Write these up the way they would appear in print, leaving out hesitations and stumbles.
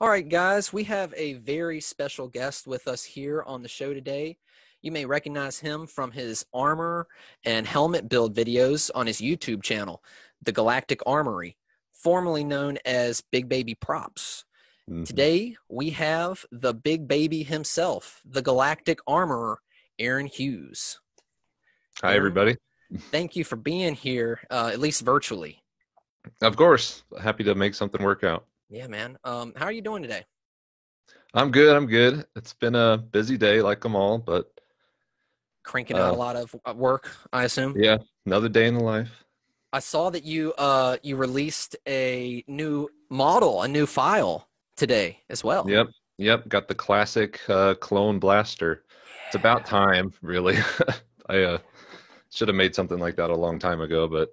All right, guys, we have a very special guest with us here on the show today. You may recognize him from his armor and helmet build videos on his YouTube channel, The Galactic Armory, formerly known as Big Baby Props. hmm Today, we have the Big Baby himself, the Galactic Armorer, Aaron Hughes. Hi, Aaron, everybody. thank you for being here, at least virtually. Of course, happy to make something work out. Yeah, man. How are you doing today? I'm good. I'm good. It's been a busy day, like them all, but Cranking out a uh, lot of work, I assume. yeah, another day in the life. I saw that you released a new model, a new file today as well. Yep, yep. Got the classic clone blaster. It's about Yeah, time, really. I should have made something like that a long time ago, but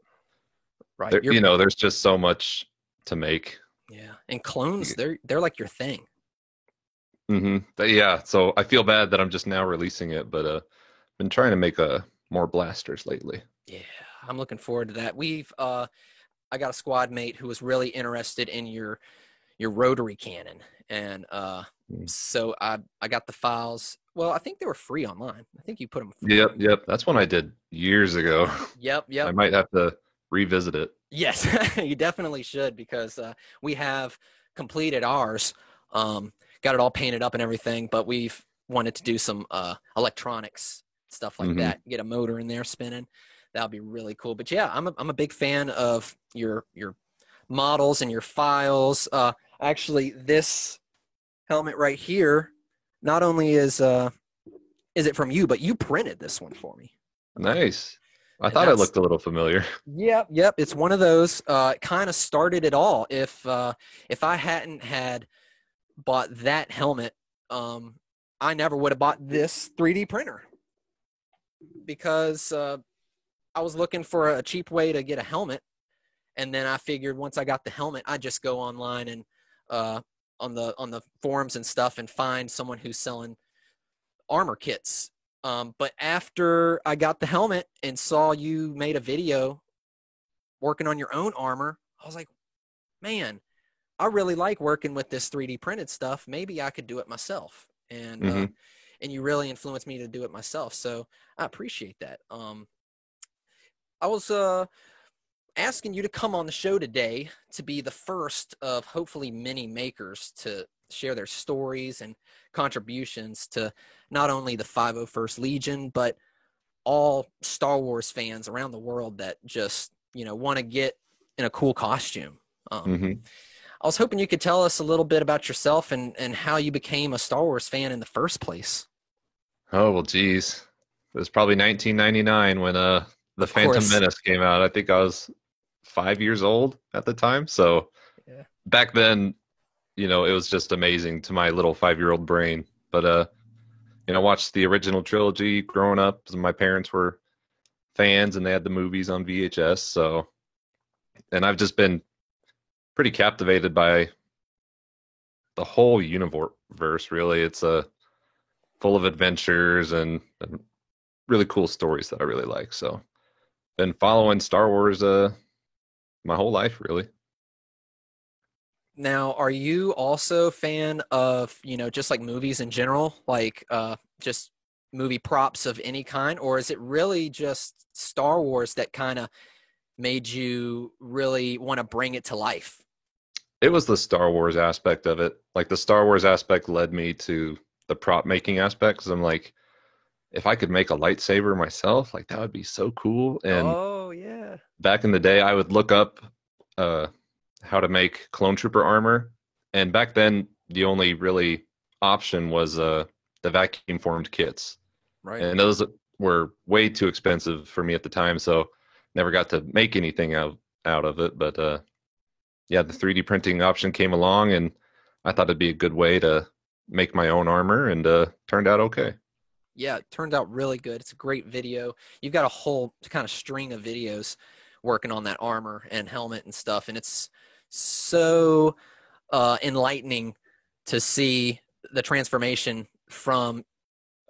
right. there's just so much to make. Yeah, and clones, they're like your thing. Yeah, so I feel bad that I'm just now releasing it, but been trying to make more blasters lately. Yeah, I'm looking forward to that. I got a squad mate who was really interested in your rotary cannon, and Mm. so I got the files. Well, I think they were free online. I think you put them free Yep, on. yep. That's one I did years ago. Yep, I yep. might have to revisit it. Yes, you definitely should because we have completed ours, got it all painted up and everything, but we've wanted to do some electronics stuff like hmm that, get a motor in there spinning. That would be really cool. But yeah, I'm a big fan of your models and your files. Actually, this helmet right here, not only is it from you, but you printed this one for me. Um, Nice. I and thought it that's looked a little familiar. Yep, yep. It's one of those. It kind of started it all. If I hadn't had bought that helmet, I never would have bought this 3D printer because I was looking for a cheap way to get a helmet, and then I figured once I got the helmet, I'd just go online and uh, on the forums and stuff and find someone who's selling armor kits. But after I got the helmet and saw you made a video working on your own armor, I was like, man, I really like working with this 3D printed stuff. Maybe I could do it myself. hmm And you really influenced me to do it myself. So I appreciate that. I was asking you to come on the show today to be the first of hopefully many makers to share their stories and contributions to not only the 501st Legion, but all Star Wars fans around the world that just, want to get in a cool costume. Um, hmm I was hoping you could tell us a little bit about yourself and how you became a Star Wars fan in the first place. Oh, well, geez. It was probably 1999 when The Of Phantom course. Menace came out. I think I was 5 years old at the time. So Yeah. back then, it was just amazing to my little 5-year-old brain. But watched the original trilogy growing up. My parents were fans and they had the movies on VHS. So, and I've just been pretty captivated by the whole universe. Really, it's full of adventures and really cool stories that I really like. So, been following Star Wars my whole life, really. Now, are you also a fan of, just like movies in general, like just movie props of any kind, or is it really just Star Wars that kind of made you really want to bring it to life? It was the Star Wars aspect of it. Like the Star Wars aspect led me to the prop making aspect. Because I'm like, if I could make a lightsaber myself, like that would be so cool. And Oh, yeah. back in the day, I would look up uh, how to make clone trooper armor, and back then the only really option was the vacuum formed kits, Right. and those were way too expensive for me at the time, so never got to make anything out of it. But yeah, the 3D printing option came along, and I thought it'd be a good way to make my own armor, and turned out okay. Yeah, it turned out really good. It's a great video. You've got a whole kind of string of videos working on that armor and helmet and stuff, and it's so enlightening to see the transformation from,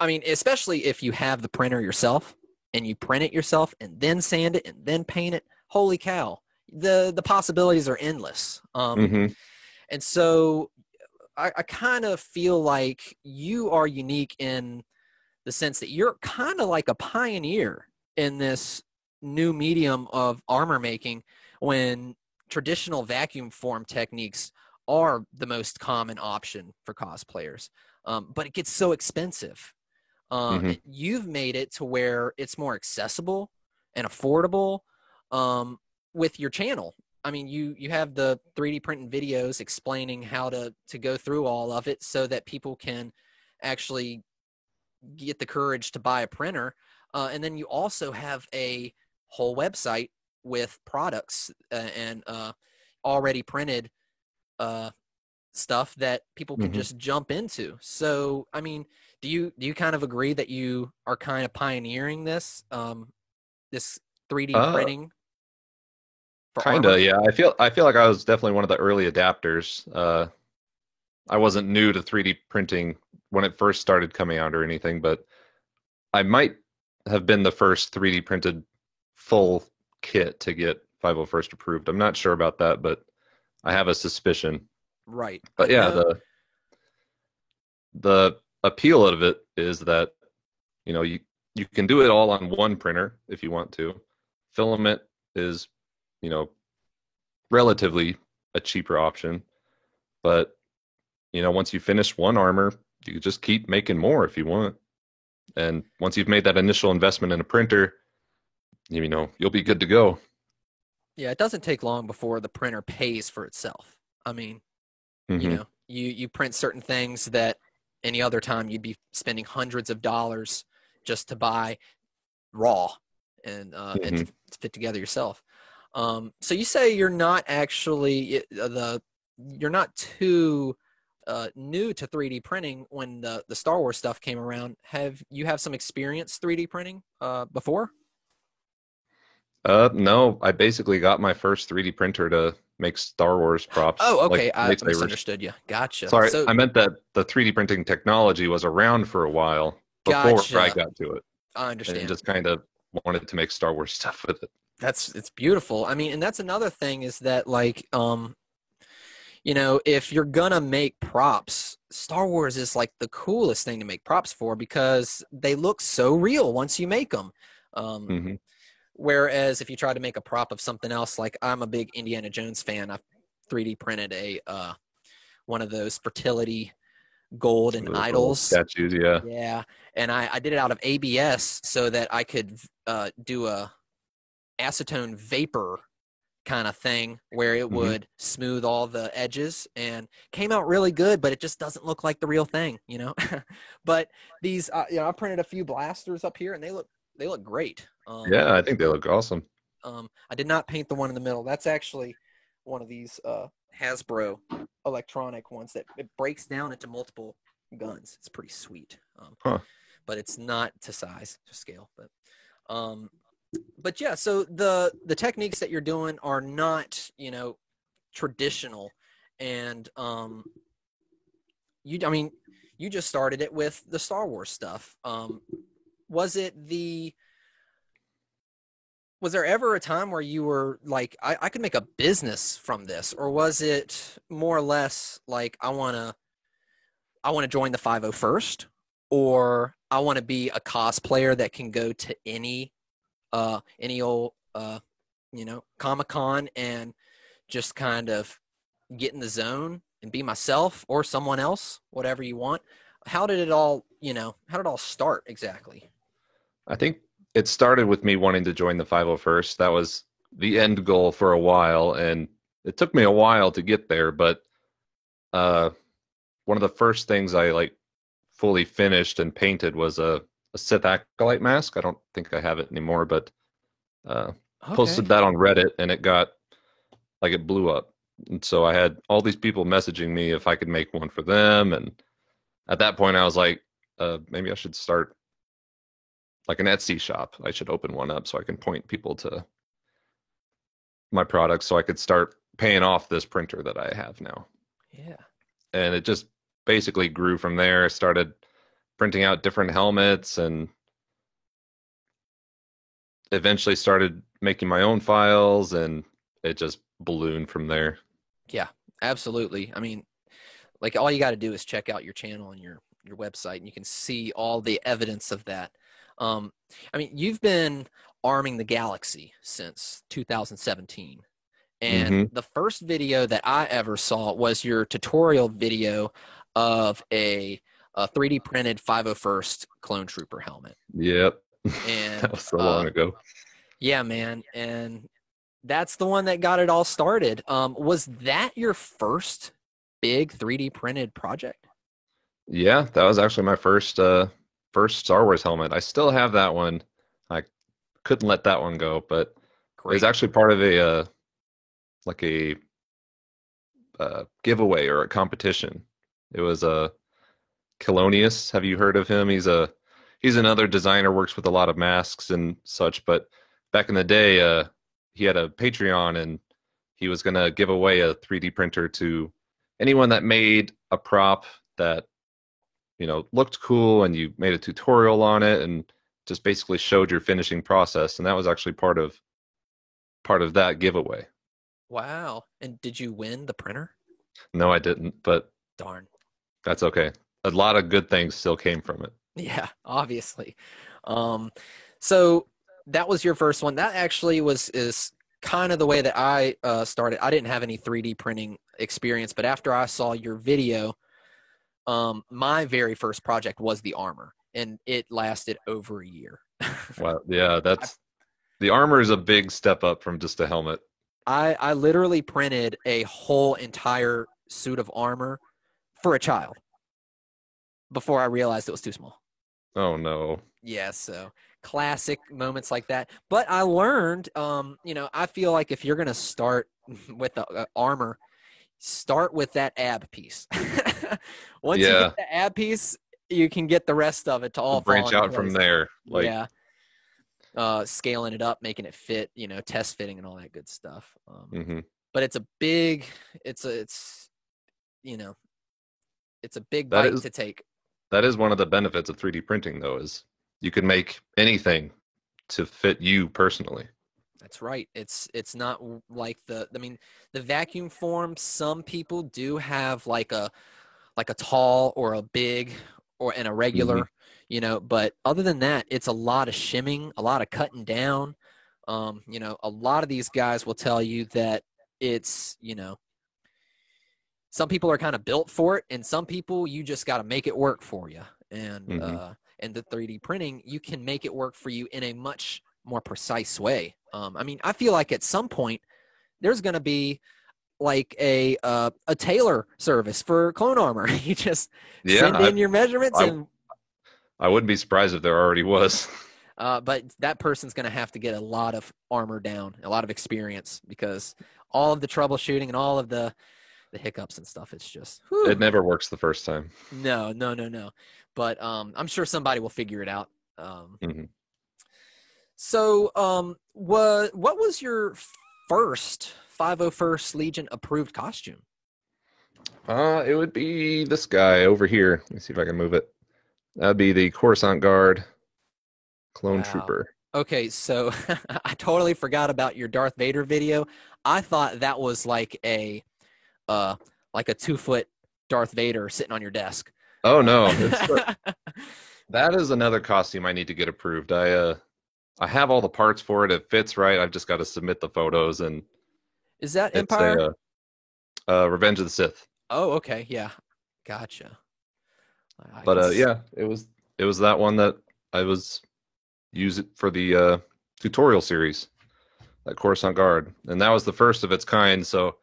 I mean, especially if you have the printer yourself and you print it yourself and then sand it and then paint it. Holy cow. The possibilities are endless. hmm And so I kind of feel like you are unique in the sense that you're kind of like a pioneer in this new medium of armor making when traditional vacuum form techniques are the most common option for cosplayers. But it gets so expensive. Hmm. You've made it to where it's more accessible and affordable with your channel. I mean, you have the 3D printing videos explaining how to go through all of it so that people can actually get the courage to buy a printer. And then you also have a whole website with products and already printed uh, stuff that people can Hmm. just jump into. So, I mean, do you kind of agree that you are kind of pioneering this 3D Uh, printing for armor? Kinda, yeah. I feel like I was definitely one of the early adapters. I wasn't new to 3D printing when it first started coming out or anything, but I might have been the first 3D printed full kit to get 501st approved. I'm not sure about that, but I have a suspicion. Right. I But yeah, know. the appeal of it is that you can do it all on one printer if you want to. Filament is, you know, relatively a cheaper option, but once you finish one armor, you can just keep making more if you want. And once you've made that initial investment in a printer, you'll be good to go. Yeah, it doesn't take long before the printer pays for itself. I mean, Hmm. you print certain things that any other time you'd be spending hundreds of dollars just to buy raw and Hmm. to fit together yourself. So you say you're not actually you're not too new to 3D printing when the Star Wars stuff came around. Have you have some experience 3D printing before? No, I basically got my first 3D printer to make Star Wars props, Oh, like okay. I lightsabers. misunderstood you. Gotcha. Sorry, So I meant that the 3D printing technology was around for a while before I gotcha. got to it, I and understand. just kind of wanted to make Star Wars stuff with it. It's beautiful. I mean, and that's another thing is that like if you're gonna make props, Star Wars is like the coolest thing to make props for because they look so real once you make them. Um, Hmm. whereas if you try to make a prop of something else, like I'm a big Indiana Jones fan, I 3D printed a one of those fertility golden The little idols. statues, yeah. Yeah, and I did it out of ABS so that I could do a acetone vapor kind of thing where it Hmm. would smooth all the edges and came out really good, but it just doesn't look like the real thing. But these, I printed a few blasters up here and they look great. Yeah, I think they look awesome. I did not paint the one in the middle. That's actually one of these Hasbro electronic ones that it breaks down into multiple guns. It's pretty sweet. Huh. But it's not to size, to scale. Um, but yeah, so the techniques that you're doing are not traditional, and I mean, you just started it with the Star Wars stuff. Was it the was there ever a time where you were like, I could make a business from this, or was it more or less like I want to join the 501st, or I want to be a cosplayer that can go to any old Comic Con and just kind of get in the zone and be myself or someone else, whatever you want. How did it all start exactly? I think it started with me wanting to join the 501st. That was the end goal for a while, and it took me a while to get there. But uh, one of the first things I fully finished and painted was a Sith acolyte mask. I don't think I have it anymore, but uh, Okay. posted that on Reddit, and it blew up. And so I had all these people messaging me if I could make one for them, and at that point I was like, maybe I should start like an Etsy shop. I should open one up so I can point people to my products so I could start paying off this printer that I have now. Yeah. And it just basically grew from there. I started printing out different helmets and eventually started making my own files, and it just ballooned from there. Yeah, absolutely. I mean, Like all you got to do is check out your channel and your website, and you can see all the evidence of that. I mean, you've been arming the galaxy since 2017. And Mm-hmm. the first video that I ever saw was your tutorial video of a 3D printed 501st Clone Trooper helmet. Yep. That And was so long ago. yeah, man. And that's the one that got it all started. Was that your first big 3D printed project? Yeah, that was actually my first Star Wars helmet. I still have that one. I couldn't let that one go, but it was Great. actually part of a like a giveaway or a competition. It was a Kelonius. Have you heard of him? He's another designer, works with a lot of masks and such. But back in the day, he had a Patreon, and he was gonna give away a 3D printer to anyone that made a prop that looked cool, and you made a tutorial on it, and just basically showed your finishing process. And that was actually part of that giveaway. Wow. And did you win the printer? No, I didn't, but Darn. that's okay. A lot of good things still came from it. Yeah, obviously. Um, so that was your first one. That actually is kind of the way that I started. I didn't have any 3D printing experience, but after I saw your video, my very first project was the armor, and it lasted over a year. Wow, yeah, the armor is a big step up from just a helmet. I literally printed a whole entire suit of armor for a child before I realized it was too small. Oh no. Yeah, so classic moments like that. But I learned, I feel like if you're gonna start with the armor, start with that ab piece. Once you Yeah, get the ab piece, you can get the rest of it to all fall branch into out from place. there. Like, Yeah, scaling it up, making it fit, test fitting and all that good stuff. mhm. But it's a big, you know, it's a big That bite is to take. that is one of the benefits of 3D printing, though, is you can make anything to fit you personally. That's right. It's not like the vacuum form. Some people do have like a tall or a big or and a Hmm. regular, but other than that, it's a lot of shimming, a lot of cutting down. A lot of these guys will tell you that it's, some people are kind of built for it, and some people you just got to make it work for you. Hmm. And the 3D printing, you can make it work for you in a much more precise way. I mean, I feel like at some point there's going to be like a tailor service for clone armor. You just Yeah, send in your measurements, I and I wouldn't be surprised if there already was. but that person's going to have to get a lot of armor down, a lot of experience, because all of the troubleshooting and all of the hiccups and stuff, it's just whew. It never works the first time. No, no, no, no. But I'm sure somebody will figure it out. Hmm. What was your first 501st Legion approved costume? It would be this guy over here. Let me see if I can move it. That'd be the Coruscant Guard Clone Wow. Trooper. Okay, so I totally forgot about your Darth Vader video. I thought that was uh like a 2 foot Darth Vader sitting on your desk. Oh Uh, no, that is another costume I need to get approved. I have all the parts for it. It fits right. I've just got to submit the photos, and is that it's Empire? a Revenge of the Sith. Oh, okay, yeah, gotcha. I But can. yeah, it was that one that I was use it for the tutorial series, that Coruscant Guard, and that was the first of its kind. So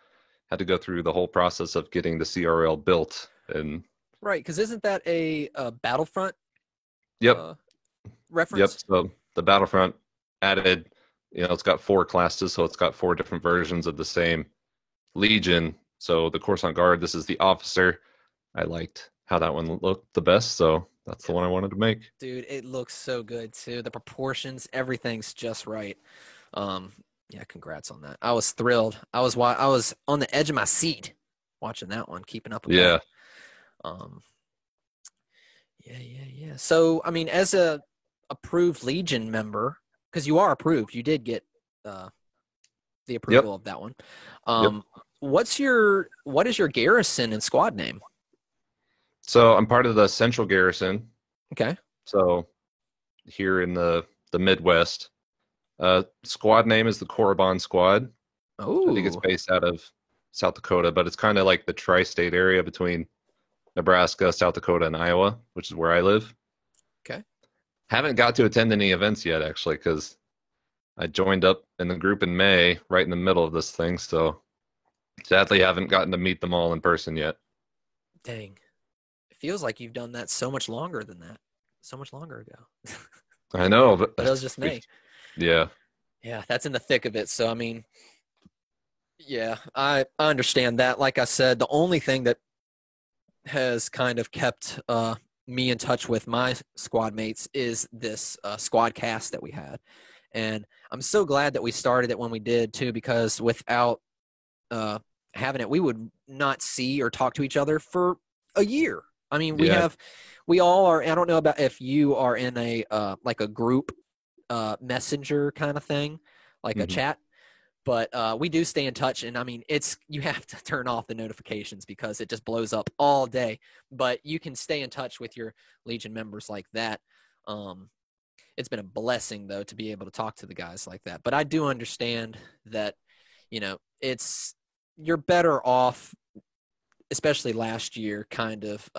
had to go through the whole process of getting the CRL built. And Right, because isn't that a Battlefront yep, uh, yep. reference? So the Battlefront added, it's got 4 classes, so it's got 4 different versions of the same Legion. So the Coruscant Guard, this is the officer. I liked how that one looked the best, so that's the Yeah, one I wanted to make. dude, it looks so good too. The proportions, everything's just right. Um, yeah, congrats on that. I was thrilled. I was on the edge of my seat watching that one, keeping up with that. Yeah. Um, yeah, yeah, yeah. So, I mean, as a approved Legion member, because you are approved, you did get uh, the Yep. approval of that one. Yep. What is your garrison and squad name? So I'm part of the Central Garrison. Okay. So here in the Midwest, squad name is the Korriban Squad. I think it's Oh, based out of South Dakota, but it's kind of like the tri-state area between Nebraska, South Dakota, and Iowa, which is where I live. okay. Haven't got to attend any events yet, actually, because I joined up in the group in May, right in the middle of this thing. So sadly, haven't gotten to meet them all in person yet. Dang. It feels like you've done that so much longer than that. So much longer ago. I know, but But it was just we, May. yeah, Yeah, that's in the thick of it. So I mean, yeah, I understand that. Like I said, the only thing that has kind of kept me in touch with my squad mates is this squad cast that we had. And I'm so glad that we started it when we did too, because without uh, having it, we would not see or talk to each other for a year. I mean, yeah, we all are. I don't know about if you are in a like a group messenger kind of thing, like a hmm chat, but we do stay in touch. And I mean, you have to turn off the notifications because it just blows up all day. But you can stay in touch with your Legion members like that. Um, it's been a blessing though to be able to talk to the guys like that. But I do understand that, it's you're better off, especially last year, kind of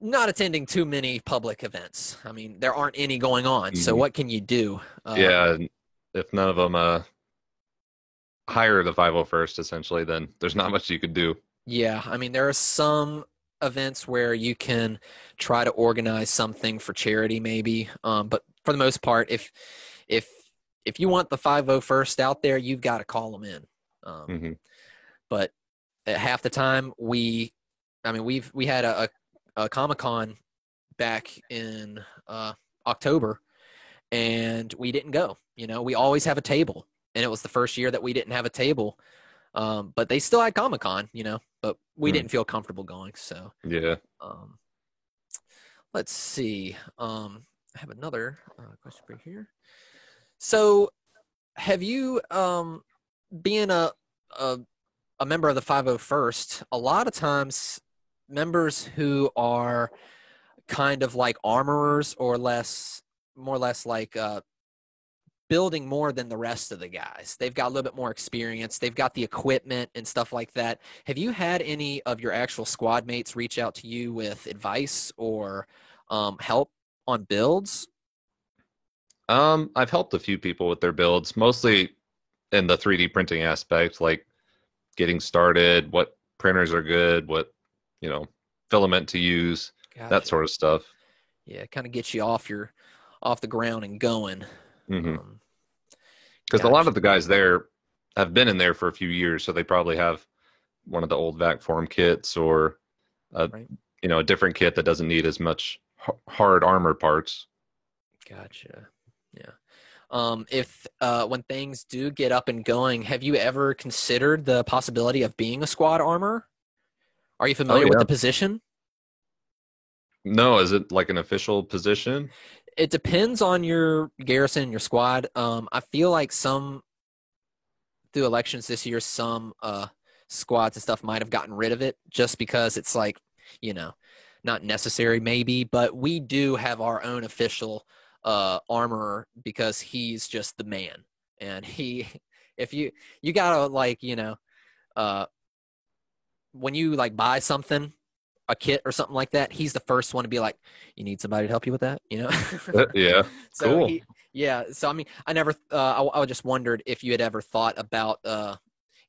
not attending too many public events. I mean, there aren't any going on, so hmm what can you do? yeah. And if none of them hire the 501st, essentially, then there's not much you could do. Yeah, I mean, there are some events where you can try to organize something for charity, maybe. But for the most part, if if you want the 501st out there, you've got to call them in. Um, hmm but at half the time, we had a Comic Con back in October, and we didn't go. We always have a table, and it was the first year that we didn't have a table. But they still had Comic Con, but we didn't feel comfortable going. So Yeah. um, let's see. I have another question for you here. So have you, being a, a member of the 501st, a lot of times members who are kind of like armorers or more or less like building more than the rest of the guys. They've got a little bit more experience. They've got the equipment and stuff like that. Have you had any of your actual squad mates reach out to you with advice or help on builds? I've helped a few people with their builds, mostly in the 3D printing aspect, like getting started, what printers are good, what, you know, filament to use, that Gotcha. sort of stuff. Yeah, kind of get you off the ground and going. Because Um, a lot gotcha. of the guys there have been in there for a few years, so they probably have one of the old vac form kits or a, Right. a different kit that doesn't need as much hard armor parts. Gotcha. Yeah. If when things do get up and going, have you ever considered the possibility of being a squad armor? Are you Oh familiar with yeah. the position? No, is it like an official position? It depends on your garrison and your squad. I feel like through elections this year, some squads and stuff might have gotten rid of it just because it's like, you know, not necessary maybe. But we do have our own official armorer because he's just the man, and if you gotta like uh, when you like buy something, a kit or something like that, he's the first one to be like, "You need somebody to help you with that." Yeah, So cool. yeah. So I mean, I never, I just wondered if you had ever thought about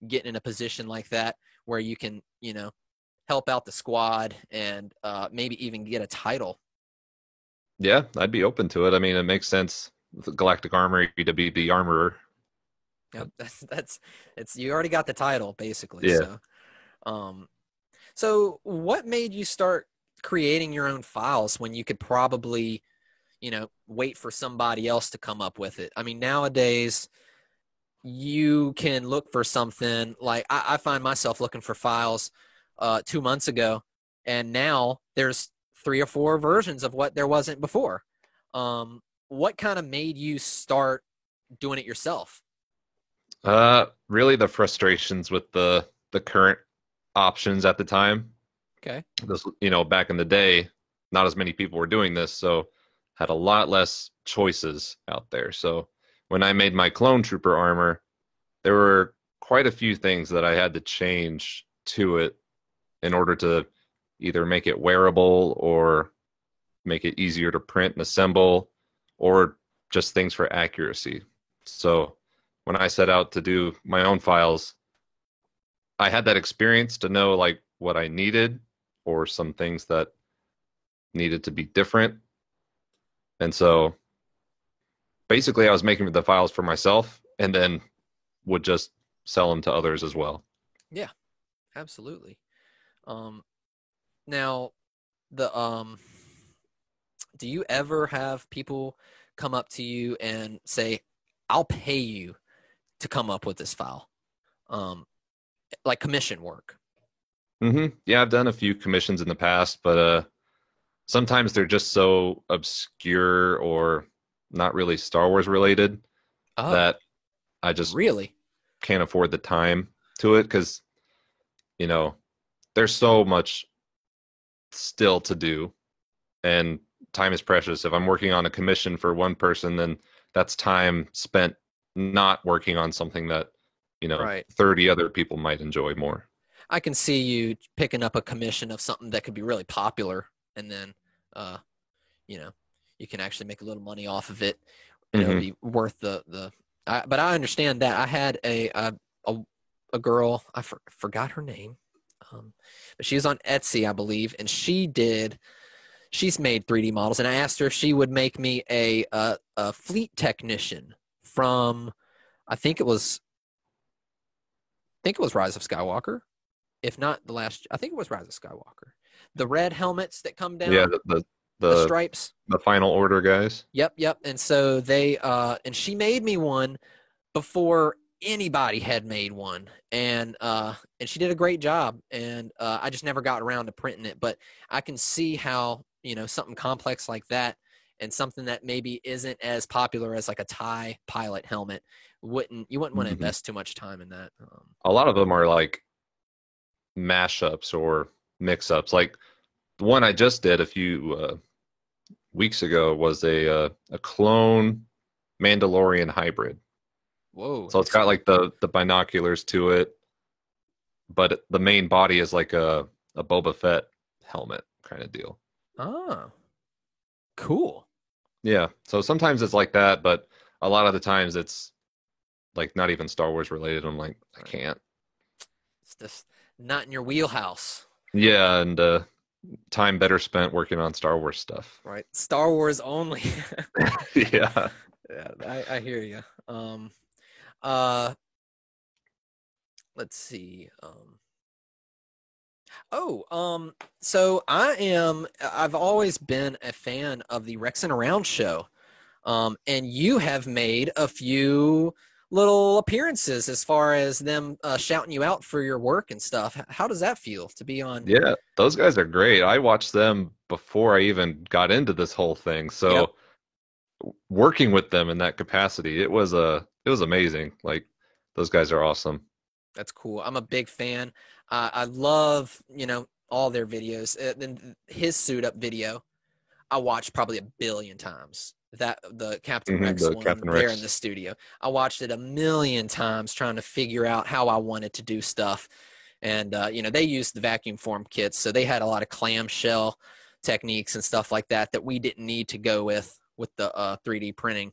getting in a position like that where you can, help out the squad and maybe even get a title. Yeah, I'd be open to it. I mean, it makes sense with the Galactic Armory to be the armorer. Yep, that's it's you already got the title basically. Yeah. Um, so what made you start creating your own files when you could probably wait for somebody else to come up with it? I mean, nowadays you can look for something like I find myself looking for files 2 months ago, and now there's 3 or 4 versions of what there wasn't before. What kind of made you start doing it yourself? Really the frustrations with the current options at the time. Okay. This, back in the day, not as many people were doing this, so had a lot less choices out there. So when I made my clone trooper armor, there were quite a few things that I had to change to it in order to either make it wearable or make it easier to print and assemble, or just things for accuracy. So when I set out to do my own files, I had that experience to know like what I needed or some things that needed to be different. And so basically I was making the files for myself and then would just sell them to others as well. Yeah, absolutely. Now the do you ever have people come up to you and say, I'll pay you to come up with this file? Like commission work. Yeah, I've done a few commissions in the past, but sometimes they're just so obscure or not really Star Wars related Oh, that I just really? can't afford the time to it because, there's so much still to do and time is precious. If I'm working on a commission for one person, then that's time spent not working on something that, Right. 30 other people might enjoy more. I can see you picking up a commission of something that could be really popular, and then, uh, you know, you can actually make a little money off of it, and it'll Hmm. be worth the. But I understand that. I had a girl. I forgot her name, but she was on Etsy, I believe, and she's made 3D models, and I asked her if she would make me a fleet technician from, I think it was Rise of Skywalker. If not the last, I think it was Rise of Skywalker. The red helmets that come Yeah, down, the the the stripes. the final order guys. Yep. And so and she made me one before anybody had made one, and she did a great job. And I just never got around to printing it, but I can see how something complex like that, and something that maybe isn't as popular as like a TIE pilot helmet, you wouldn't want to Hmm. invest too much time in that. A lot of them are like mashups or mix-ups. Like the one I just did a few weeks ago was a clone Mandalorian hybrid. Whoa, So it's got like the binoculars to it, but the main body is like a Boba Fett helmet kind of deal. ah, cool. Yeah. So sometimes it's like that, but a lot of the times it's like not even Star Wars related. I'm like, I Right. can't. It's just not in your wheelhouse. Yeah, and time better spent working on Star Wars stuff. Right. Star Wars only. Yeah. Yeah, I hear you. Uh, let's see. So I've always been a fan of the Rex and Around show. And you have made a few little appearances as far as them shouting you out for your work and stuff. How does that feel to be on? Yeah, those guys are great. I watched them before I even got into this whole thing. Yep, So working with them in that capacity, it was amazing. Like those guys are awesome. that's cool. I'm a big fan. I love, all their videos. Then his suit up video, I watched probably a billion times. That the Captain Rex The one Captain there in the Rex. studio. I watched it a million times trying to figure out how I wanted to do stuff. And they used the vacuum form kits, so they had a lot of clamshell techniques and stuff like that that we didn't need to go with the 3D printing.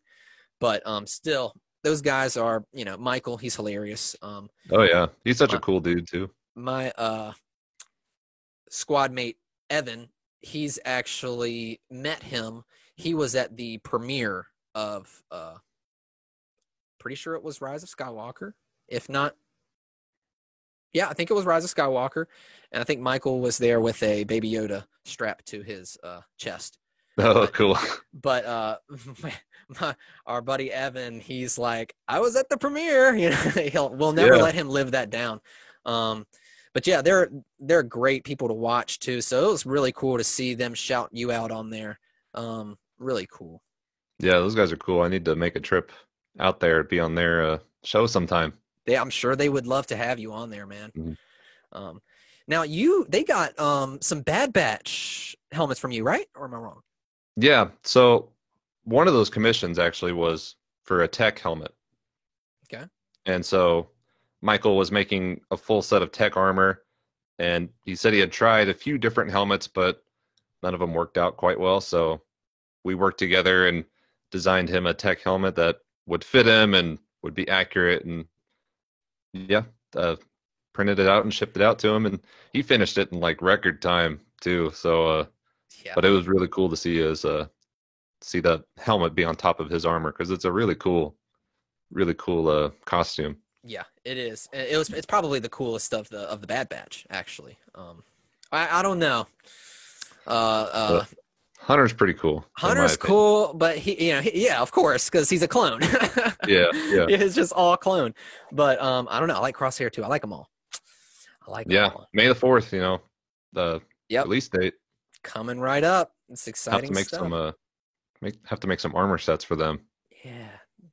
But still, those guys are, Michael, he's hilarious. Oh yeah, he's such a My, cool dude too. my squad mate Evan, he's actually met him. He was at the premiere of pretty sure it was Rise of Skywalker. If not, yeah, I think it was Rise of Skywalker. And I think Michael was there with a Baby Yoda strapped to his chest. Oh, But cool. but our buddy Evan, he's like, I was at the premiere. We'll never Yeah. let him live that down. But yeah, they're great people to watch too. So it was really cool to see them shout you out on there. Really cool. Yeah, those guys are cool. I need to make a trip out there, be on their show sometime. I'm sure they would love to have you on there, man. Mhm. Um, Now they got some Bad Batch helmets from you, right? Or am I wrong? Yeah. So one of those commissions actually was for a tech helmet. Okay. And so Michael was making a full set of tech armor, and he said he had tried a few different helmets, but none of them worked out quite well. So we worked together and designed him a tech helmet that would fit him and would be accurate. And yeah, uh, printed it out and shipped it out to him, and he finished it in like record time too. So, Yeah. but it was really cool to see the helmet be on top of his armor because it's a really cool costume. Yeah, it is. It's probably the coolest of the Bad Batch, actually. I don't know. Uh, Hunter's pretty cool in my Hunter's opinion. cool, but yeah, of course, because he's a clone. Yeah, yeah, It's just all clone. But I don't know. I like Crosshair too. I like them all. I like them yeah. all. May the 4th, the Yep, release date. coming right up. It's Have to exciting make stuff. some have to make some armor sets for them. Yeah,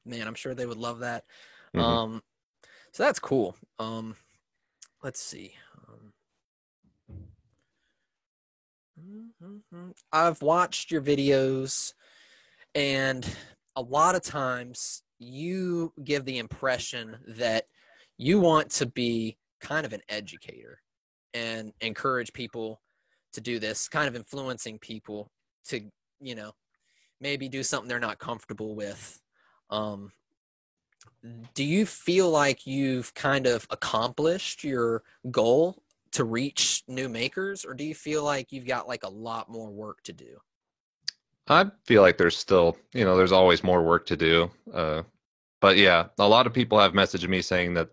man, I'm sure they would love that. Hmm. Um, so that's cool. Let's see. I've watched your videos, and a lot of times you give the impression that you want to be kind of an educator and encourage people to do this, kind of influencing people to, you know, maybe do something they're not comfortable with. Um, do you feel like you've kind of accomplished your goal to reach new makers, or do you feel like you've got like a lot more work to do? I feel like there's still, there's always more work to do. But yeah, a lot of people have messaged me saying that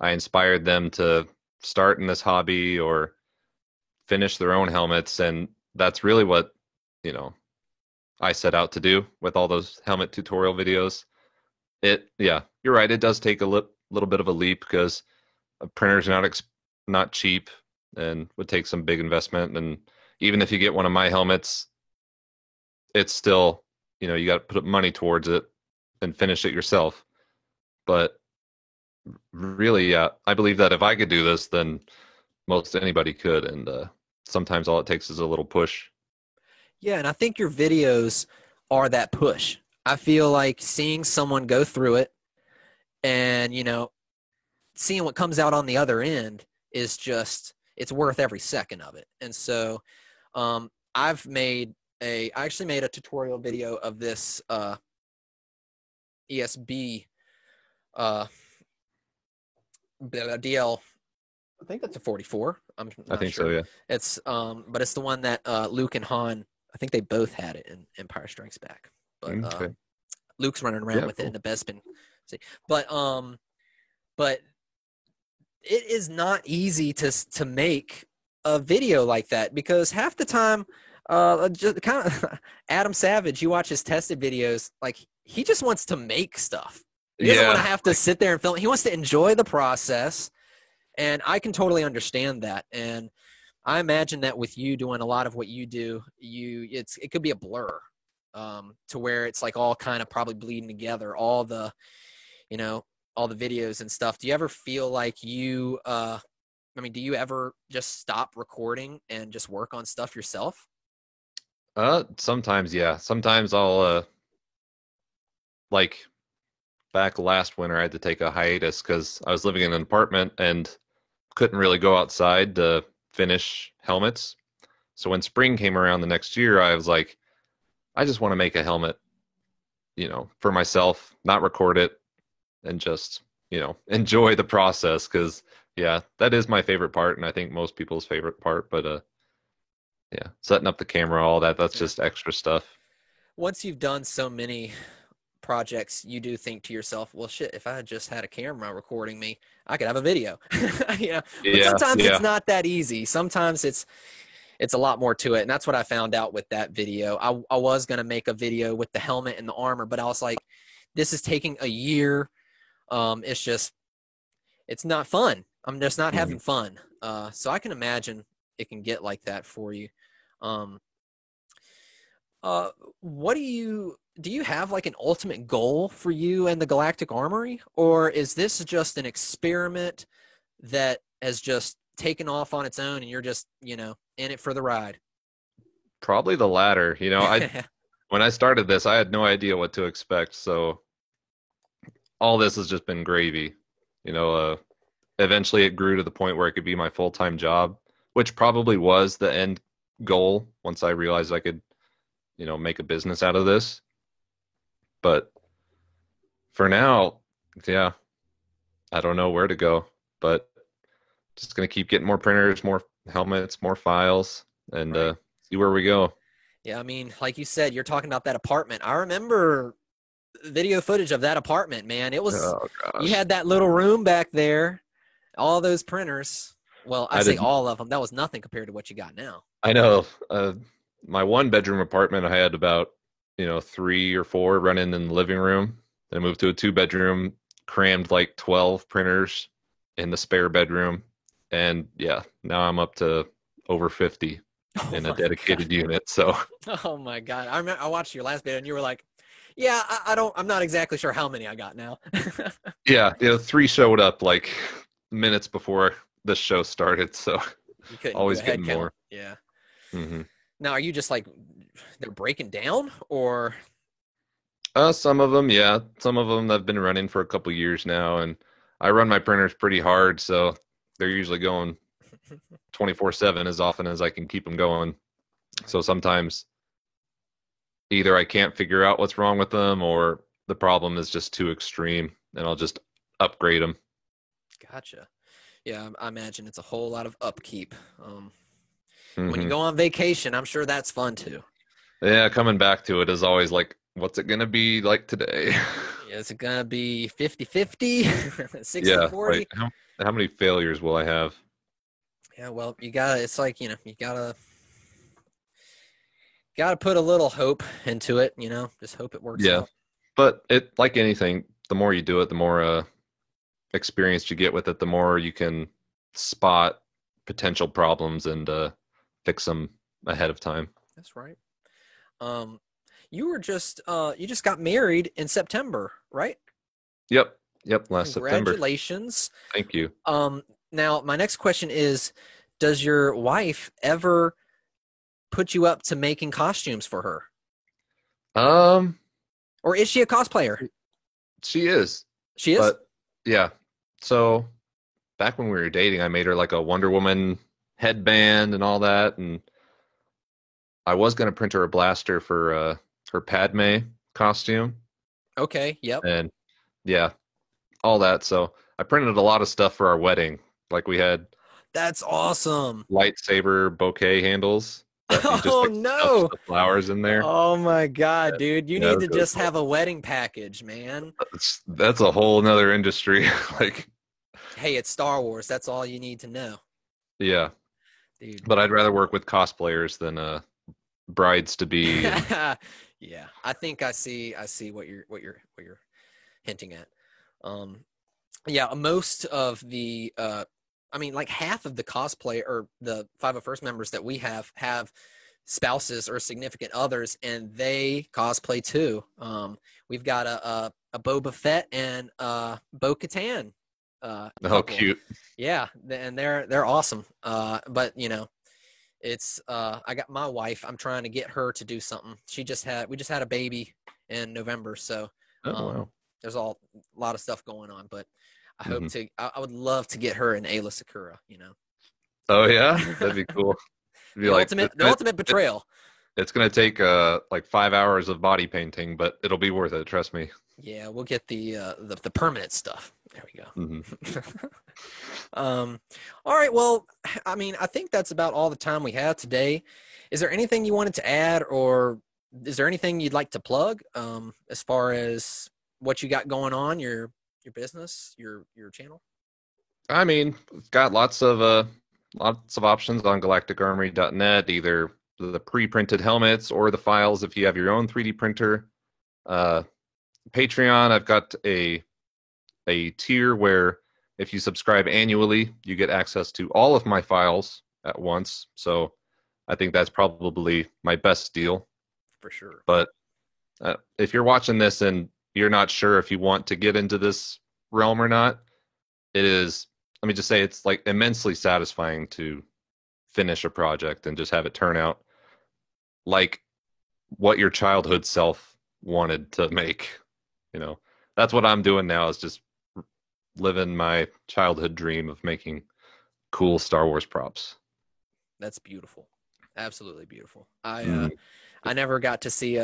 I inspired them to start in this hobby or finish their own helmets, and that's really what, you know, I set out to do with all those helmet tutorial videos. Yeah, you're right. It does take a little bit of a leap because a printer's not cheap and would take some big investment. And even if you get one of my helmets, it's still, you got to put money towards it and finish it yourself. But really, yeah, I believe that if I could do this, then most anybody could. And sometimes all it takes is a little push. Yeah, and I think your videos are that push. I feel like seeing someone go through it and, seeing what comes out on the other end is just, it's worth every second of it. And so I actually made a tutorial video of this ESB DL. I think that's a 44. I'm I not think so, sure. yeah. It's but it's the one that Luke and Han, I think they both had it in Empire Strikes Back. But Okay. Luke's running around Yeah, with it cool. in the Bespin. See, but it is not easy to make a video like that because half the time, just kind of Adam Savage, you watch his tested videos, like he just wants to make stuff. He doesn't want to Yeah, have to sit there and film. He wants to enjoy the process, and I can totally understand that. And I imagine that with you doing a lot of what you do, it could be a blur, to where it's like all kind of probably bleeding together, you know, all the videos and stuff. Do you ever feel like do you ever just stop recording and just work on stuff yourself? sometimes, yeah. Sometimes I'll like back last winter, I had to take a hiatus because I was living in an apartment and couldn't really go outside to finish helmets. So when spring came around the next year, I was like, I just want to make a helmet, for myself, not record it, and just, enjoy the process. Because yeah, that is my favorite part, and I think most people's favorite part. But yeah, setting up the camera, all that—that's Yeah. just extra stuff. Once you've done so many projects, you do think to yourself, well, shit, if I had just had a camera recording me, I could have a video. But Yeah, sometimes it's yeah. not that easy. Sometimes it's a lot more to it. And that's what I found out with that video. I was going to make a video with the helmet and the armor, but I was like, this is taking a year. It's not fun. I'm just not Mhm. having fun. So I can imagine it can get like that for you. Um, uh, what do you have like an ultimate goal for you and the Galactic Armory, or is this just an experiment that has just taking off on its own and you're just, in it for the ride? Probably the latter. When I started this, I had no idea what to expect. So all this has just been gravy. Eventually it grew to the point where it could be my full-time job, which probably was the end goal once I realized I could, make a business out of this. But for now, yeah, I don't know where to go, but just going to keep getting more printers, more helmets, more files, and Right. see where we go. Yeah, I mean, like you said, you're talking about that apartment. I remember video footage of that apartment, man. Oh You gosh, had that little room back there, all those printers. Well, I I say did. all of them. That was nothing compared to what you got now. I know. My one bedroom apartment, I had about, three or four running in the living room. Then I moved to a two bedroom, crammed like 12 printers in the spare bedroom. And yeah, now I'm up to over 50 Oh in a my God. dedicated unit. So Oh my God. I watched your last video and you were like, yeah, I'm not exactly sure how many I got now. yeah, three showed up like minutes before the show started. So You couldn't do always a head getting count. more. Yeah. hmm Now, are you just like, they're breaking down or? Some of them, yeah. Some of them I've been running for a couple years now, and I run my printers pretty hard, so they're usually going 24/7 as often as I can keep them going. So sometimes either I can't figure out what's wrong with them, or the problem is just too extreme, and I'll just upgrade them. Gotcha. Yeah, I imagine it's a whole lot of upkeep. When you hmm go on vacation, I'm sure that's fun too. Yeah, coming back to it is always like, what's it gonna be like today? Is it going to be 50-50, Yeah, like 60-40? how many failures will I have? Yeah, well, it's like, you gotta put a little hope into it, just hope it works Yeah, out. but it like anything, the more you do it, the more experience you get with it, the more you can spot potential problems and fix them ahead of time. That's right. Um, you just got married in September, right? Yep, yep. Last September. Congratulations. Thank you. Now my next question is, does your wife ever put you up to making costumes for her? Um, Or is she a cosplayer? she is, She is? but yeah. So back when we were dating, I made her like a Wonder Woman headband and all that, and I was gonna print her a blaster for her Padme costume, Okay, yep. and yeah, all that. So I printed a lot of stuff for our wedding. Like we had That's awesome. lightsaber bouquet handles that you just Oh like stuff no. the flowers in there. Oh my God, dude. You Yeah, it need was to really just cool. have a wedding package, man. That's a whole nother industry. Like, Hey, it's Star Wars. That's all you need to know, yeah, dude. but I'd rather work with cosplayers than brides to be. And Yeah, I think I see what you're hinting at. Um, yeah, most of the I mean, like half of the cosplay or the 501st members that we have spouses or significant others, and they cosplay too. We've got a Boba Fett and Bo Katan oh, couple. cute. Yeah, and they're awesome. But it's I got my wife. I'm trying to get her to do something. We just had a baby in November, so Oh um, wow. there's a lot of stuff going on. But hmm I would love to get her an Ayla Sakura. Oh yeah, that'd be cool. It'd be the like ultimate the ultimate betrayal. it's gonna take like 5 hours of body painting, but it'll be worth it. Trust me. Yeah, we'll get the permanent stuff. There we hmm go. um, all right. Well, I mean, I think that's about all the time we have today. Is there anything you wanted to add, or is there anything you'd like to plug as far as what you got going on, your business, your channel? I mean, we've got lots of options on galacticarmory.net, either the pre-printed helmets or the files if you have your own 3D printer. Uh, Patreon, I've got a tier where if you subscribe annually, you get access to all of my files at once. So I think that's probably my best deal. For sure. But if you're watching this and you're not sure if you want to get into this realm or not, it is let me just say it's like immensely satisfying to finish a project and just have it turn out like what your childhood self wanted to make. You know, that's what I'm doing now is just living my childhood dream of making cool Star Wars props. That's beautiful. Absolutely beautiful. Mm. I never got to see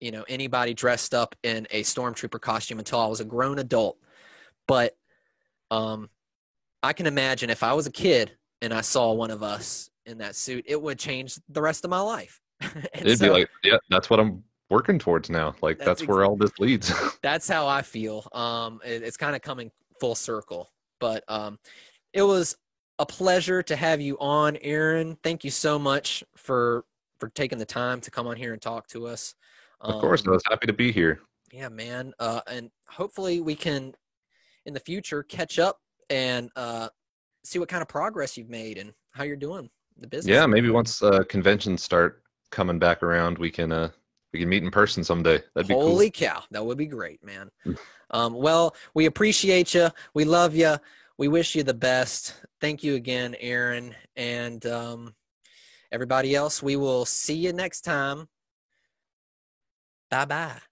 anybody dressed up in a stormtrooper costume until I was a grown adult. But um, I can imagine if I was a kid and I saw one of us in that suit, it would change the rest of my life. And It'd be so like, yeah, that's what I'm working towards now. Like that's that's where all this leads. that's how I feel. It's kind of coming full circle. But it was a pleasure to have you on, Aaron. Thank you so much for taking the time to come on here and talk to us. Of course, I was happy to be here. Yeah, man. And hopefully we can in the future catch up and see what kind of progress you've made and how you're doing the business. Yeah, maybe once conventions start coming back around, we can meet in person someday. That'd be cool. Holy cow, that would be great, man. Well, we appreciate you. We love you. We wish you the best. Thank you again, Aaron, and everybody else. We will see you next time. Bye bye.